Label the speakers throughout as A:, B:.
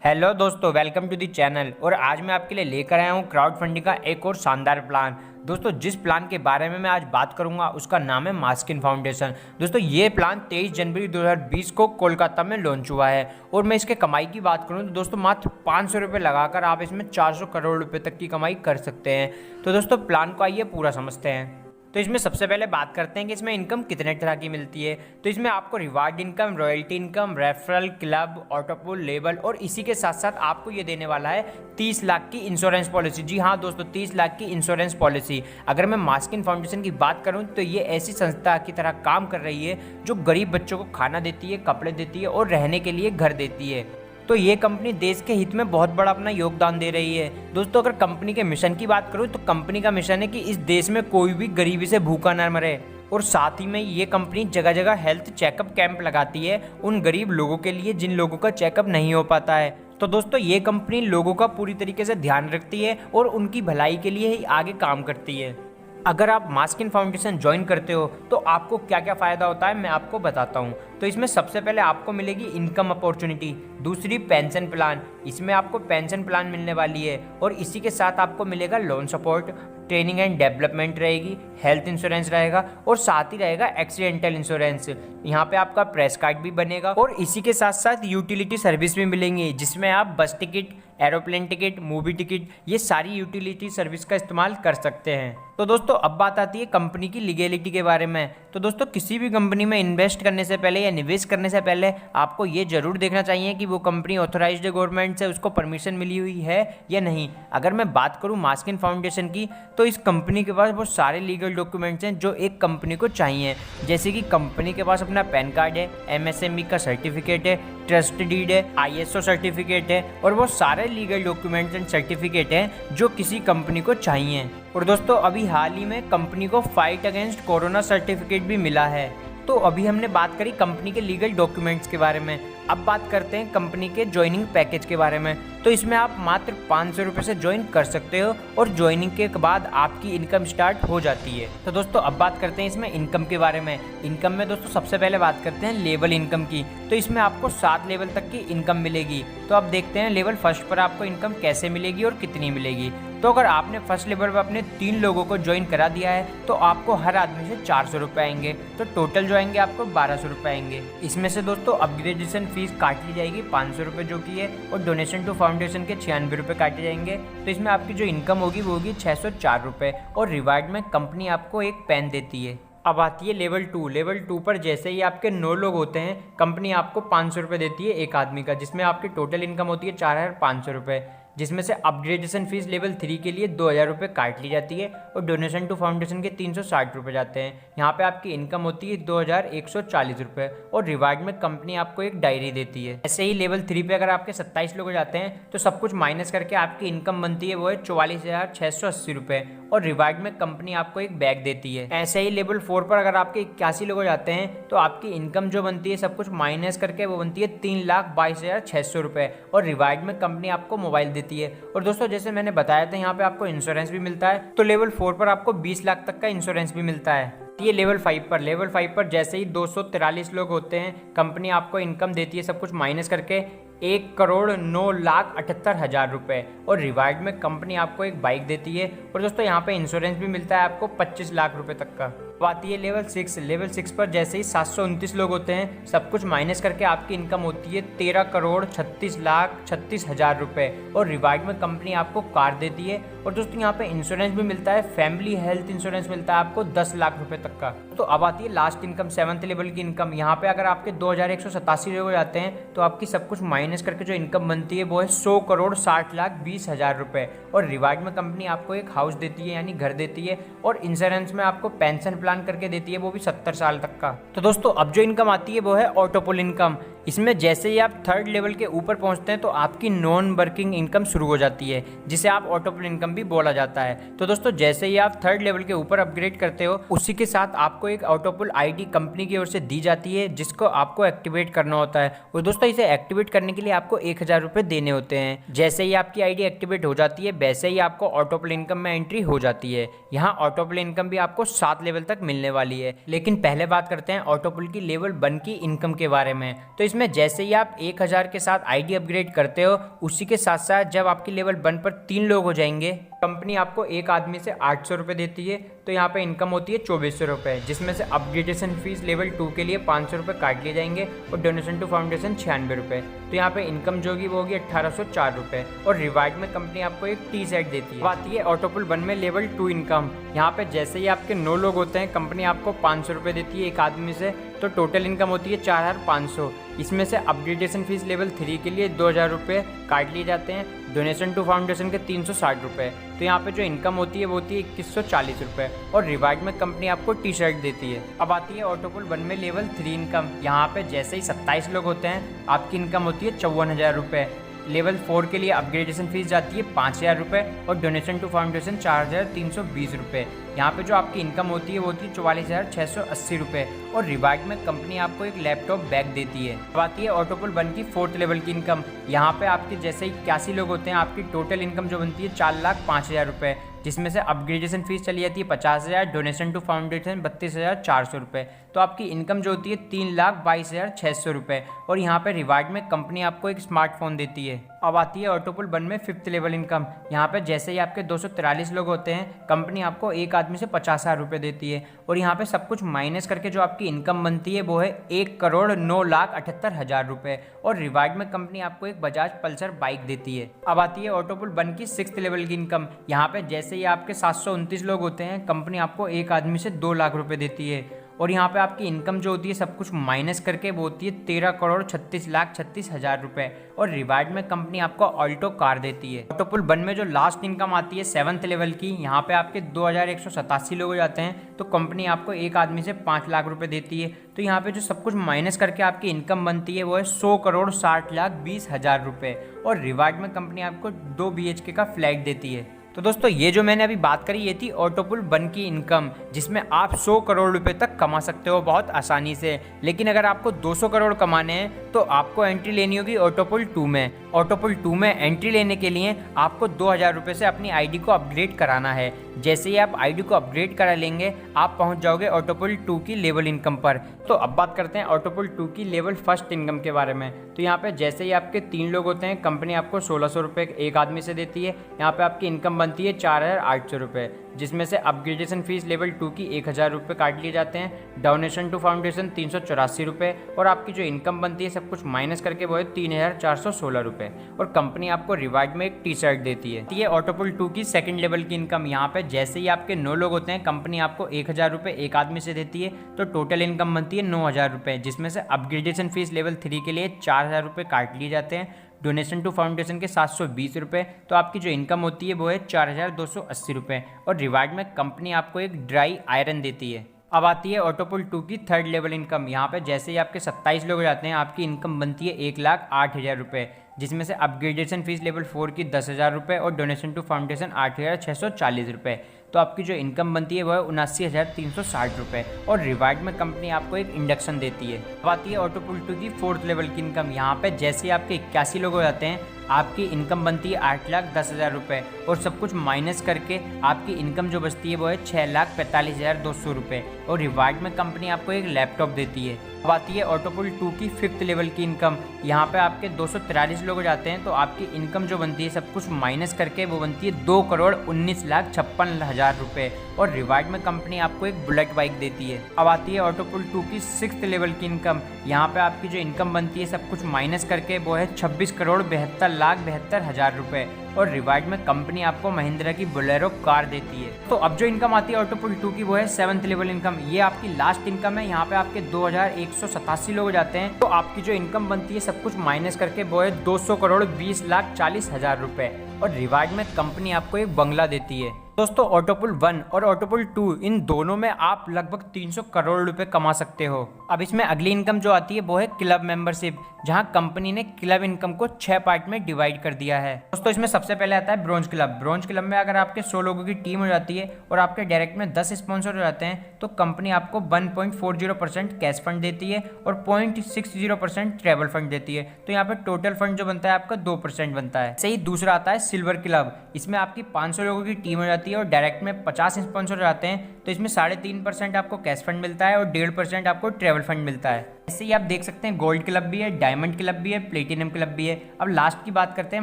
A: Hello दोस्तों, welcome to the channel. और आज मैं आपके लिए लेकर आया हूँ क्राउड फंडिंग का एक और शानदार प्लान। दोस्तों, जिस प्लान के बारे में मैं आज बात करूंगा उसका नाम है मास्किन फाउंडेशन। दोस्तों, ये प्लान 23 जनवरी 2020 को कोलकाता में लॉन्च हुआ है। और मैं इसके कमाई की बात करूं तो दोस्तों मात्र 500 रुपये लगाकर आप इसमें 400 करोड़ रुपये तक की कमाई कर सकते हैं। तो दोस्तों, प्लान को आइए पूरा समझते हैं। तो इसमें सबसे पहले बात करते हैं कि इसमें इनकम कितने तरह की मिलती है। तो इसमें आपको reward income, royalty income, referral, club, ऑटोपुल, label और इसी के साथ साथ आपको ये देने वाला है 30 लाख की इंश्योरेंस पॉलिसी। जी हाँ दोस्तों, 30 लाख की इंश्योरेंस पॉलिसी। अगर मैं मास्किन फाउंडेशन की बात करूँ तो ये ऐसी संस्था की तरह काम कर रही है जो गरीब बच्चों को खाना देती है, कपड़े देती है और रहने के लिए घर देती है। तो ये कंपनी देश के हित में बहुत बड़ा अपना योगदान दे रही है। दोस्तों, अगर कंपनी के मिशन की बात करूं तो कंपनी का मिशन है कि इस देश में कोई भी गरीबी से भूखा न मरे। और साथ ही में ये कंपनी जगह जगह हेल्थ चेकअप कैंप लगाती है उन गरीब लोगों के लिए जिन लोगों का चेकअप नहीं हो पाता है। तो दोस्तों, ये कंपनी लोगों का पूरी तरीके से ध्यान रखती है और उनकी भलाई के लिए ही आगे काम करती है। अगर आप मास्किन फाउंडेशन ज्वाइन करते हो तो आपको क्या क्या फ़ायदा होता है मैं आपको बताता हूँ। तो इसमें सबसे पहले आपको मिलेगी इनकम अपॉर्चुनिटी, दूसरी पेंशन प्लान, इसमें आपको पेंशन प्लान मिलने वाली है। और इसी के साथ आपको मिलेगा loan support, training and development रहेगी, हेल्थ इंश्योरेंस रहेगा और साथ ही रहेगा एक्सीडेंटल इंश्योरेंस। यहाँ पे आपका प्रेस कार्ड भी बनेगा और इसी के साथ साथ यूटिलिटी सर्विस भी मिलेंगी जिसमें आप बस ticket, aeroplane ticket, movie ticket, ये सारी यूटिलिटी सर्विस का इस्तेमाल कर सकते हैं। तो दोस्तों, अब बात आती है कंपनी की लीगेलिटी के बारे में। तो दोस्तों, किसी भी कंपनी में इन्वेस्ट करने से पहले या निवेश करने से पहले आपको ये जरूर देखना चाहिए कि वो कंपनी ऑथोराइज्ड गवर्नमेंट से उसको परमिशन मिली हुई है या नहीं। अगर मैं बात करूँ मास्किन फाउंडेशन की तो इस कंपनी के पास बहुत सारे लीगल डॉक्यूमेंट्स हैं जो एक कंपनी को चाहिए। जैसे कि कंपनी के पास अपना पैन कार्ड है, एमएसएमई का सर्टिफिकेट है, ट्रस्ट डीड है, आईएसओ सर्टिफिकेट है और वो सारे लीगल डॉक्यूमेंट्स एंड सर्टिफिकेट हैं जो किसी कंपनी को चाहिए। और दोस्तों, अभी हाल ही में कंपनी को फाइट अगेंस्ट कोरोना सर्टिफिकेट भी मिला है। तो अभी हमने बात करी कंपनी के लीगल डॉक्यूमेंट्स के बारे में। अब बात करते हैं कंपनी के ज्वाइनिंग पैकेज के बारे में। तो इसमें आप मात्र 500 रुपये से ज्वाइन कर सकते हो और ज्वाइनिंग के बाद आपकी इनकम स्टार्ट हो जाती है। तो दोस्तों, अब बात करते हैं इसमें इनकम के बारे में। इनकम में दोस्तों सबसे पहले बात करते हैं लेवल इनकम की। तो इसमें आपको 7 लेवल तक की इनकम मिलेगी। तो अब देखते हैं लेवल फर्स्ट पर आपको इनकम कैसे मिलेगी और कितनी मिलेगी। तो अगर आपने फर्स्ट लेवल पर अपने 3 लोगों को ज्वाइन करा दिया है तो आपको हर आदमी से 400 रुपये आएंगे। तो टोटल जो आएंगे आपको 1200 रुपये आएंगे। इसमें से दोस्तों अपग्रेडेशन फीस काट ली जाएगी 500 रुपये जो कि है, और डोनेशन टू फाउंडेशन के 96 रुपये काटे जाएंगे। तो इसमें आपकी जो इनकम होगी वो होगी 604 रुपये। और रिवार्ड में कंपनी आपको एक पेन देती है। अब आती है लेवल 2। लेवल 2 पर जैसे ही आपके 9 लोग होते हैं कंपनी आपको 500 रुपये देती है एक आदमी का, जिसमें आपकी टोटल इनकम होती है 4500 रुपये। जिसमें से अपग्रेडेशन फीस लेवल 3 के लिए 2000 रुपये काट ली जाती है और डोनेशन टू फाउंडेशन के 360 रुपये जाते हैं। यहाँ पे आपकी इनकम होती है 2140 रुपये और रिवार्ड में कंपनी आपको एक डायरी देती है। ऐसे ही लेवल 3 पे अगर आपके 27 लोग हो जाते हैं तो सब कुछ माइनस करके आपकी इनकम बनती है वो है 44,680 रुपये और रिवार्ड में कंपनी आपको एक बैग देती है। ऐसे ही लेवल 4 पर अगर आपके 81 लोग हो जाते हैं तो आपकी इनकम जो बनती है सब कुछ माइनस करके वो बनती है 3,22,600 रुपये और रिवार्ड में कंपनी आपको मोबाइल देती है। और दोस्तों, जैसे मैंने बताया था यहाँ पे आपको इंश्योरेंस भी मिलता है। तो लेवल 4 पर आपको 20 लाख तक का इंश्योरेंस भी मिलता है। ये लेवल 5 पर जैसे ही 243 लोग होते हैं कंपनी आपको इनकम देती है सब कुछ माइनस करके 1,09,78,000 रुपये और रिवार्ड में कंपनी आपको एक बाइक देती है। और दोस्तों, यहाँ पे इंश्योरेंस भी मिलता है आपको 25 लाख रुपए तक का। अब आती है लेवल 6। लेवल 6 पर जैसे ही 729 लोग होते हैं सब कुछ माइनस करके आपकी इनकम होती है 13,36,36,000 रुपये और रिवार्ड में कंपनी आपको कार देती है। और दोस्तों, यहाँ पे इंश्योरेंस भी मिलता है, फैमिली हेल्थ इंश्योरेंस मिलता है आपको 10 लाख रुपए तक का। तो अब आती है लास्ट इनकम, 7th लेवल की इनकम। यहाँ पे अगर आपके 2187 लोग हो जाते हैं तो आपकी सब कुछ माइनस करके जो इनकम बनती है वो है 100,60,20,000 रुपये और रिवार्ड में कंपनी आपको एक हाउस देती है यानी घर देती है और इंश्योरेंस में आपको पेंशन प्लान करके देती है वो भी 70 साल तक का। तो दोस्तों, अब जो इनकम आती है वो है ऑटोपुल इनकम। इसमें जैसे ही आप 3rd लेवल के ऊपर पहुंचते हैं तो आपकी नॉन वर्किंग इनकम शुरू हो जाती है जिसे आप ऑटोपुल इनकम भी बोला जाता है। तो दोस्तों, जैसे ही आप 3rd लेवल के ऊपर अपग्रेड करते हो उसी के साथ आपको एक ऑटोपुल आईडी कंपनी की ओर से दी जाती है जिसको आपको एक्टिवेट करना होता है। और दोस्तों, इसे एक्टिवेट करने के लिए आपको 1000 रुपये देने होते हैं। जैसे ही आपकी आईडी एक्टिवेट हो जाती है वैसे ही आपको ऑटोपुल इनकम में एंट्री हो जाती है। यहाँ ऑटोपुल इनकम भी आपको 7 लेवल तक मिलने वाली है। लेकिन पहले बात करते हैं ऑटोपुल की लेवल 1 की इनकम के बारे में। तो इसमें जैसे ही आप 1000 के साथ आईडी अपग्रेड करते हो, उसी के साथ साथ जब आपकी लेवल 1 पर 3 लोग हो जाएंगे, कंपनी आपको एक आदमी से 800 रुपये देती है। तो यहाँ पे इनकम होती है 2400 रुपये, जिसमें से अपग्रेडेशन फीस लेवल 2 के लिए 500 रुपये काट लिए जाएंगे और डोनेशन टू फाउंडेशन 96 रुपये। तो यहाँ पे इनकम जो होगी वो होगी 1804 रुपये। और रिवार्ड में कंपनी आपको एक टी शर्ट देती है। बात है ऑटोपुल 1 में लेवल 2 इनकम। यहाँ पे जैसे ही आपके 9 लोग होते हैं, कंपनी आपको 500 रुपये देती है एक आदमी से, तो टोटल इनकम होती है 4500। इसमें से अपग्रेडेशन फीस लेवल 3 के लिए 2000 रुपये काट लिए जाते हैं, डोनेशन टू फाउंडेशन के 360 रुपये। तो यहाँ पे जो इनकम होती है वो होती है 2140 रुपये। और रिवार्ड में कंपनी आपको टी शर्ट देती है। अब आती है ऑटोपुल 1 में लेवल 3 इनकम। यहाँ पे जैसे ही 27 लोग होते हैं, आपकी इनकम होती है 54,000 रुपये। लेवल 4 के लिए अपग्रेडेशन फीस जाती है 5000 रुपये और डोनेशन टू फाउंडेशन 4320 रुपये। यहाँ पे जो आपकी इनकम होती है वो होती है 44,680 रुपये। और रिवार्ड में कंपनी आपको एक लैपटॉप बैग देती है। अब आती है ऑटोपुल 1 की 4th लेवल की इनकम। यहाँ पे आपके जैसे ही 81 लोग होते हैं, आपकी टोटल इनकम जो बनती है 4,05,000 रुपये, जिसमें से अपग्रेडेशन फीस चली जाती है 50,000, डोनेशन टू फाउंडेशन 32,400 रुपये। तो आपकी इनकम जो होती है 3,22,600 रुपये। और यहाँ पे रिवार्ड में कंपनी आपको एक स्मार्टफोन देती है। अब आती है ऑटोपुल 1 में 5th लेवल इनकम। यहाँ पे जैसे ही आपके 243 लोग होते हैं, कंपनी आपको एक आदमी से 50,000 रुपये देती है। और यहाँ पे सब कुछ माइनस करके जो आपकी इनकम बनती है वो है 1,09,78,000 रुपये। और रिवार्ड में कंपनी आपको एक बजाज पल्सर बाइक देती है। अब आती है ऑटोपुल 1 की 6th लेवल की इनकम। यहाँ पे जैसे ही आपके 729 लोग होते हैं, कंपनी आपको एक आदमी से 2 लाख रुपये देती है। और यहाँ पे आपकी इनकम जो होती है सब कुछ माइनस करके वो होती है 13,36,36,000 रुपये। और रिवार्ड में कंपनी आपको ऑल्टो कार देती है। ऑटोपुल 1 में जो लास्ट इनकम आती है 7th लेवल की, यहाँ पे आपके 2187 लोग हो जाते हैं, तो कंपनी आपको एक आदमी से 5 लाख रुपये देती है। तो यहाँ पे जो सब कुछ माइनस करके आपकी इनकम बनती है वो है 100,60,20,000 रुपये। और रिवार्ड में कंपनी आपको 2 BHK का फ्लैट देती है। तो दोस्तों ये जो मैंने अभी बात करी ये थी ऑटोपुल 1 की इनकम, जिसमें आप 100 करोड़ रुपए तक कमा सकते हो बहुत आसानी से। लेकिन अगर आपको 200 करोड़ कमाने हैं तो आपको एंट्री लेनी होगी ऑटोपुल 2 में। ऑटोपुल 2 में एंट्री लेने के लिए आपको 2000 रुपये से अपनी आईडी को अपग्रेड कराना है। जैसे ही आप आईडी को अपग्रेड करा लेंगे, आप पहुंच जाओगे ऑटोपुल 2 की लेवल इनकम पर। तो अब बात करते हैं ऑटोपुल 2 की लेवल 1st इनकम के बारे में। तो यहाँ पे जैसे ही आपके 3 लोग होते हैं, कंपनी आपको 1600 रुपये एक आदमी से देती है। यहाँ पे आपकी इनकम बनती है 4,800 रुपये, जिसमें से अपग्रेडेशन फीस लेवल 2 की 1,000 रुपये काट लिए जाते हैं, डोनेशन टू फाउंडेशन 384 रुपये। और आपकी जो इनकम बनती है सब कुछ माइनस करके वो है 3,416 रुपये। और कंपनी आपको रिवार्ड में एक टी शर्ट देती है। ये ऑटोपुल 2 की 2nd लेवल की इनकम। यहाँ पे जैसे ही आपके 9 लोग होते हैं, कंपनी आपको 1,000 रुपये एक आदमी से देती है, तो टोटल इनकम बनती है 9,000 रुपये, जिसमें से अपग्रेडेशन फीस लेवल 3 के लिए 4,000 रुपये काट लिए जाते हैं, डोनेशन टू फाउंडेशन के 720 रुपये। तो आपकी जो इनकम होती है वो है 4,280 रुपये। और रिवार्ड में कंपनी आपको एक ड्राई आयरन देती है। अब आती है ऑटोपुल 2 की 3rd लेवल इनकम। यहाँ पे जैसे ही आपके 27 लोग हो जाते हैं, आपकी इनकम बनती है 1,08,000 रुपये, जिसमें से अपग्रेडेशन फीस लेवल 4 की 10,000 रुपये और डोनेशन टू फाउंडेशन 8,640 रुपये। तो आपकी जो इनकम बनती है वो है 79,360 रुपये। और रिवार्ड में कंपनी आपको एक इंडक्शन देती है। अब आती है ऑटोपुल 2 की 4th लेवल की इनकम। यहाँ पे जैसे ही आपके 81 लोग हो जाते हैं, आपकी इनकम बनती है 8,10,000 रुपये। और सब कुछ माइनस करके आपकी इनकम जो बचती है वो है 6,45,200 रुपये। और रिवार्ड में कंपनी आपको एक लैपटॉप देती है। अब आती है ऑटोपुल 2 की 5th लेवल की इनकम। यहाँ पे आपके 243 लोग हो जाते हैं, तो आपकी इनकम जो बनती है सब कुछ माइनस करके वो बनती है 2,19,56,000 रुपये। और रिवार्ड में कंपनी आपको एक बुलेट बाइक देती है। अब आती है ऑटोपुल 2 की 6th लेवल की इनकम। यहाँ पे आपकी जो इनकम बनती है सब कुछ माइनस करके वो है 26,72,72,000 रुपये। और रिवार्ड में कंपनी आपको महिंद्रा की बोलेरो कार देती है। तो अब जो इनकम आती है ऑटोपुल 2 की वो है 7th लेवल इनकम। ये आपकी लास्ट इनकम है। यहाँ पे आपके 2,187 लोग हो जाते हैं, तो आपकी जो इनकम बनती है सब कुछ माइनस करके वो है 200,20,40,000 रुपये। और रिवार्ड में कंपनी आपको एक बंगला देती है। दोस्तों ऑटोपुल 1 और ऑटोपुल 2 इन दोनों में आप लगभग 300 करोड़ रुपए कमा सकते हो। अब इसमें अगली इनकम जो आती है वो है क्लब मेंबरशिप, जहां कंपनी ने क्लब इनकम को 6 पार्ट में डिवाइड कर दिया है। दोस्तों इसमें सबसे पहले आता है ब्रॉन्ज क्लब। ब्रॉन्ज क्लब में अगर आपके 100 लोगों की टीम हो जाती है और आपके डायरेक्ट में 10 स्पॉन्सर हो जाते हैं, तो कंपनी आपको 1.40% कैश फंड देती है और 0.60% ट्रैवल फंड देती है। तो यहाँ पे टोटल फंड जो बनता है आपका 2% बनता है। सही दूसरा आता है सिल्वर क्लब। इसमें आपकी 500 लोगों की टीम हो जाती है और डायरेक्ट में 50 स्पॉन्सर हो जाते हैं, तो इसमें 3.5% आपको कैश फंड मिलता है और 1.5% आपको ट्रैवल फंड मिलता है। ऐसे ही आप देख सकते हैं गोल्ड क्लब भी है, डायमंड क्लब भी है, प्लेटिनम क्लब भी है। अब लास्ट की बात करते हैं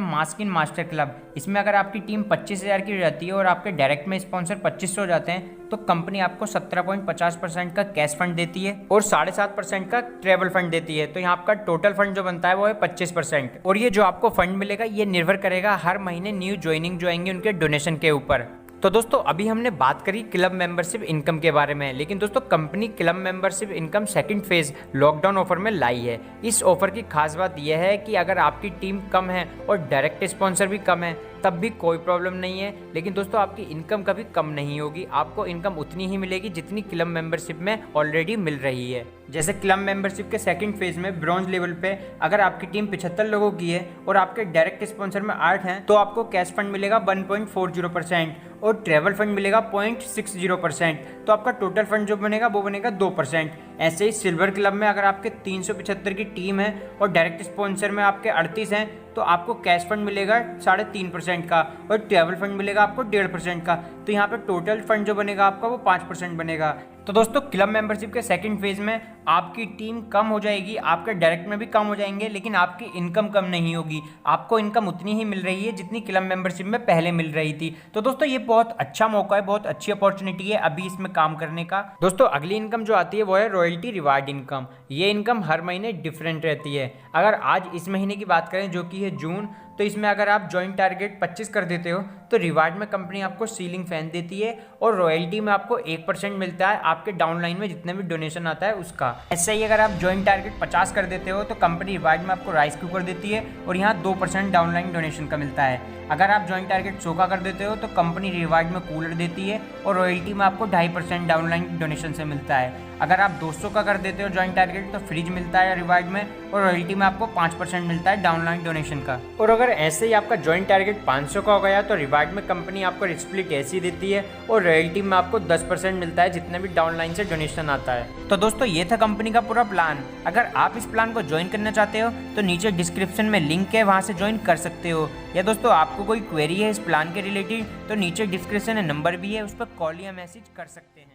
A: मास्किन मास्टर क्लब। इसमें अगर आपकी टीम 25,000 की हो जाती है और आपके डायरेक्ट में स्पॉन्सर 2500 हो जाते हैं तो कंपनी आपको 17.50% का कैश फंड देती है और 7.5% का ट्रेवल फंड देती है। तो यहाँ आपका टोटल फंड जो बनता है वो है 25%। और ये जो आपको फंड मिलेगा ये निर्भर करेगा हर महीने न्यू ज्वाइनिंग जो आएंगे उनके डोनेशन के ऊपर। तो दोस्तों अभी हमने बात करी क्लब मेंबरशिप इनकम के बारे में, लेकिन दोस्तों company club membership income second phase lockdown offer में लाई है। इस ऑफर की खास बात यह है कि अगर आपकी टीम कम है और डायरेक्ट स्पॉन्सर भी कम है तब भी कोई प्रॉब्लम नहीं है, लेकिन दोस्तों आपकी इनकम कभी कम नहीं होगी। आपको इनकम उतनी ही मिलेगी जितनी क्लब मेंबरशिप में ऑलरेडी मिल रही है। जैसे क्लब मेंबरशिप के सेकंड फेज में ब्रॉन्ज लेवल पे अगर आपकी टीम 75 लोगों की है और आपके डायरेक्ट स्पॉन्सर में 8 हैं तो आपको कैश फंड मिलेगा 1.40% और ट्रैवल फंड मिलेगा 0.60%। तो आपका टोटल फंड जो बनेगा वो बनेगा 2%। ऐसे ही सिल्वर क्लब में अगर आपके 375 की टीम है और डायरेक्ट स्पॉन्सर में आपके 38 हैं तो आपको कैश फंड मिलेगा 3.5% का और ट्रैवल फंड मिलेगा आपको 1.5% का। तो यहाँ पे टोटल फंड जो बनेगा आपका वो 5% बनेगा। तो दोस्तों क्लब मेंबरशिप के सेकंड फेज में आपकी टीम कम हो जाएगी, आपके डायरेक्ट में भी कम हो जाएंगे, लेकिन आपकी इनकम कम नहीं होगी। आपको इनकम उतनी ही मिल रही है जितनी क्लब मेंबरशिप में पहले मिल रही थी। तो दोस्तों ये बहुत अच्छा मौका है, बहुत अच्छी अपॉर्चुनिटी है अभी इसमें काम करने का। दोस्तों अगली इनकम जो आती है वो है रॉयल्टी रिवार्ड इनकम। ये इनकम हर महीने डिफरेंट रहती है। अगर आज इस महीने की बात करें जो कि है जून, तो इसमें अगर आप जॉइंट टारगेट 25 कर देते हो तो रिवार्ड में कंपनी आपको सीलिंग फैन देती है और रॉयल्टी में आपको 1% मिलता है आपके डाउनलाइन में जितने भी डोनेशन आता है उसका। ऐसे ही अगर आप जॉइंट टारगेट 50 कर देते हो तो कंपनी रिवार्ड में आपको राइस कुकर देती है और यहाँ 2% डाउनलाइन डोनेशन का मिलता है। अगर आप जॉइंट टारगेट 100 का कर देते हो तो कंपनी रिवार्ड में कूलर देती है और रॉयल्टी में आपको 2.5% डाउनलाइन डोनेशन से मिलता है। अगर आप 200 का कर देते हो जॉइंट टारगेट तो फ्रिज मिलता है रिवार्ड में और रॉयल्टी में आपको 5% मिलता है डाउनलाइन डोनेशन का। और अगर ऐसे ही आपका जॉइंट टारगेट 500 का हो गया तो रिवार्ड में कंपनी आपको स्प्लिट ऐसी देती है और रॉयल्टी में आपको 10% मिलता है जितने भी डाउनलाइन से डोनेशन आता है। तो दोस्तों ये था कंपनी का पूरा प्लान। अगर आप इस प्लान को ज्वाइन करना चाहते हो तो नीचे डिस्क्रिप्शन में लिंक है, वहाँ से ज्वाइन कर सकते हो। या दोस्तों आपको कोई क्वेरी है इस प्लान के रिलेटेड तो नीचे डिस्क्रिप्शन में नंबर भी है, उस पर कॉल या मैसेज कर सकते हैं।